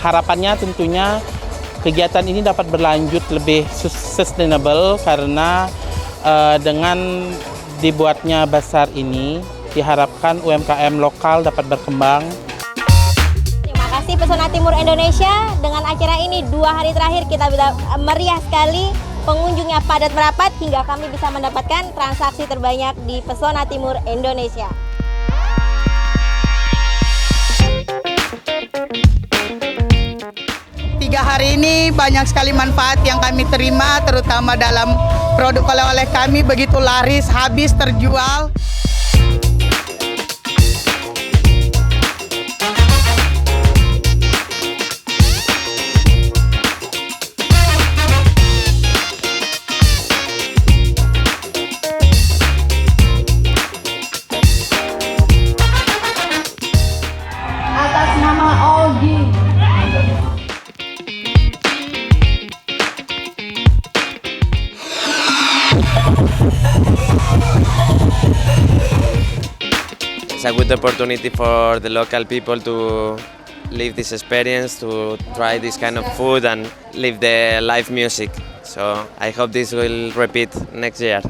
Harapannya tentunya kegiatan ini dapat berlanjut lebih sustainable karena dengan dibuatnya Bazaar ini diharapkan UMKM lokal dapat berkembang. Terima kasih Pesona Timur Indonesia. Dengan acara ini 2 hari terakhir kita bisa meriah sekali. Pengunjungnya padat merapat hingga kami bisa mendapatkan transaksi terbanyak di Pesona Timur Indonesia. Hari ini banyak sekali manfaat yang kami terima, terutama dalam produk oleh-oleh kami begitu laris, habis, terjual. Atas nama Ogi. It's a good opportunity for the local people to live this experience, to try this kind of food and live the live music. So I hope this will repeat next year.